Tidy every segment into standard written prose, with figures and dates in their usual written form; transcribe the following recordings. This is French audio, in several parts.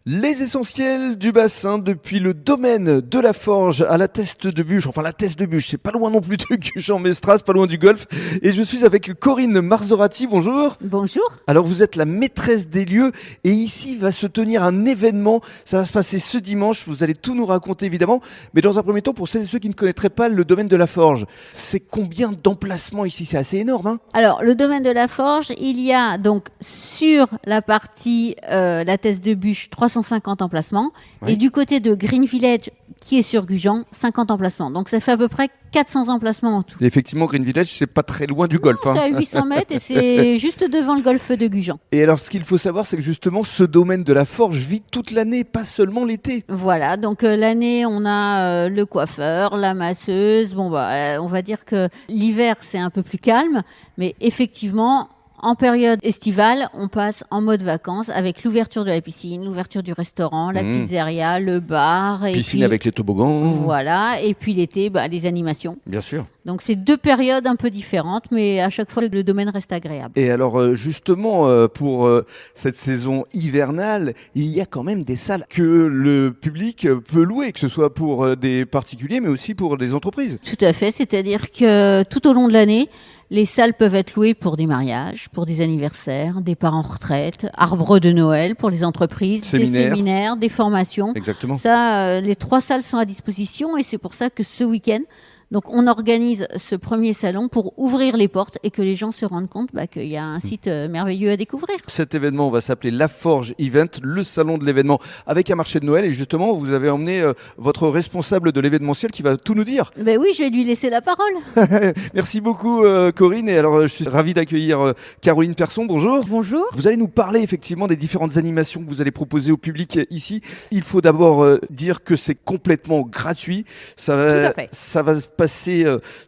Les essentiels du bassin depuis le domaine de la Forge à la Teste de Buch. Enfin, la Teste de Buch, c'est pas loin non plus de Gujan-Mestras, pas loin du golfe. Et je suis avec Corinne Marzorati. Bonjour. Bonjour. Alors, vous êtes la maîtresse des lieux et ici va se tenir un événement. Ça va se passer ce dimanche. Vous allez tout nous raconter évidemment. Mais dans un premier temps, pour celles et ceux qui ne connaîtraient pas le domaine de la Forge, c'est combien d'emplacements ici? C'est assez énorme, hein? Alors, le domaine de la Forge, il y a donc sur la partie la Teste de Buch 350 emplacements Oui. et du côté de Green Village qui est sur Gujan 50 emplacements. Donc ça fait à peu près 400 emplacements en tout. Et effectivement, Green Village, c'est pas très loin du golfe. C'est à 800 mètres et c'est juste devant le golfe de Gujan. Et alors, ce qu'il faut savoir, c'est que justement, ce domaine de la Forge vit toute l'année, pas seulement l'été. Voilà, donc l'année, on a le coiffeur, la masseuse. Bon, bah, on va dire que l'hiver, c'est un peu plus calme, mais effectivement, en période estivale, on passe en mode vacances avec l'ouverture de la piscine, l'ouverture du restaurant, la pizzeria, le bar. Piscine puis, avec les toboggans. Voilà, et puis l'été, bah, les animations. Bien sûr. Donc c'est deux périodes un peu différentes, mais à chaque fois, le domaine reste agréable. Et alors, justement, pour cette saison hivernale, il y a quand même des salles que le public peut louer, que ce soit pour des particuliers, mais aussi pour des entreprises. Tout à fait, c'est-à-dire que tout au long de l'année, les salles peuvent être louées pour des mariages, pour des anniversaires, des parents en retraite, arbres de Noël pour les entreprises, des séminaires, des formations. Exactement. Ça, les 3 salles sont à disposition et c'est pour ça que ce week-end, donc on organise ce premier salon pour ouvrir les portes et que les gens se rendent compte qu'il y a un site merveilleux à découvrir. Cet événement va s'appeler La Forge Event, le salon de l'événement, avec un marché de Noël. Et justement, vous avez emmené votre responsable de l'événementiel qui va tout nous dire. Ben oui, je vais lui laisser la parole. Merci beaucoup Corinne. Et alors, je suis ravi d'accueillir Caroline Persson. Bonjour. Bonjour. Vous allez nous parler effectivement des différentes animations que vous allez proposer au public ici. Il faut d'abord dire que c'est complètement gratuit. Tout à fait. Ça va se passer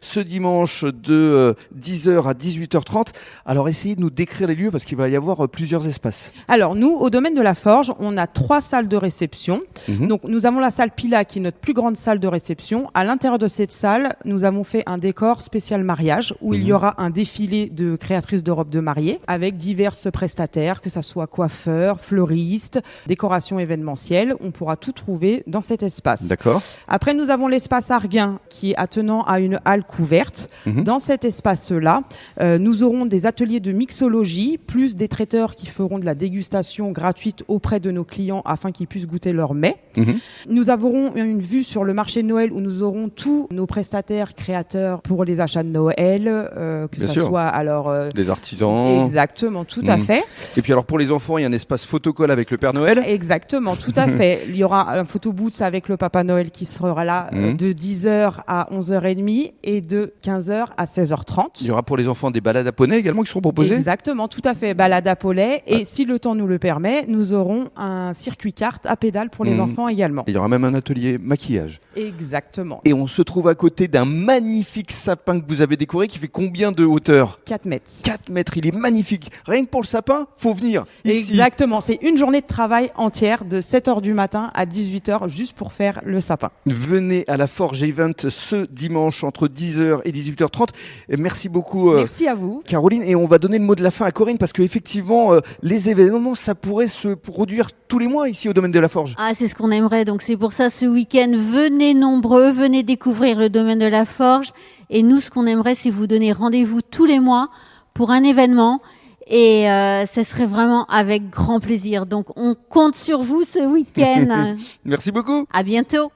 ce dimanche de 10h à 18h30. Alors essayez de nous décrire les lieux parce qu'il va y avoir plusieurs espaces. Alors nous, au domaine de la Forge, on a 3 salles de réception. Donc nous avons la salle Pila qui est notre plus grande salle de réception. À l'intérieur de cette salle, nous avons fait un décor spécial mariage où il y aura un défilé de créatrices de robes de mariée avec diverses prestataires, que ça soit coiffeurs, fleuristes, décoration événementielle. On pourra tout trouver dans cet espace. D'accord. Après, nous avons l'espace Arguin qui est attenant à une halle couverte. Dans cet espace-là, nous aurons des ateliers de mixologie, plus des traiteurs qui feront de la dégustation gratuite auprès de nos clients afin qu'ils puissent goûter leurs mets. Nous avons une vue sur le marché de Noël où nous aurons tous nos prestataires créateurs pour les achats de Noël, que Bien ça sûr. soit alors Des artisans. exactement, tout à fait. Et puis alors pour les enfants, il y a un espace photocall avec le Père Noël. Exactement, tout à fait. Il y aura un photobooth avec le Papa Noël qui sera là de 10h à 11h30 et de 15h à 16h30. Il y aura pour les enfants des balades à poney également qui seront proposées. Exactement, tout à fait. Balade à Paulet. Et si le temps nous le permet, nous aurons un circuit kart à pédales pour les enfants également. Il y aura même un atelier maquillage. Exactement. Et on se trouve à côté d'un magnifique sapin que vous avez décoré qui fait combien de hauteur? 4 mètres. 4 mètres, il est magnifique. Rien que pour le sapin, faut venir ici. Exactement, c'est une journée de travail entière de 7h du matin à 18h juste pour faire le sapin. Venez à la Forge Event ce dimanche entre 10h et 18h30. Et merci beaucoup Merci à vous. Caroline. Et on va donner le mot de la fin à Corinne parce qu'effectivement, les événements, ça pourrait se produire tous les mois ici au domaine de la Forge. Ah, c'est ce qu'on aimerait. Donc, c'est pour ça, ce week-end, venez nombreux, venez découvrir le domaine de la Forge. Et nous, ce qu'on aimerait, c'est vous donner rendez-vous tous les mois pour un événement. Et ce serait vraiment avec grand plaisir. Donc, on compte sur vous ce week-end. Merci beaucoup. À bientôt.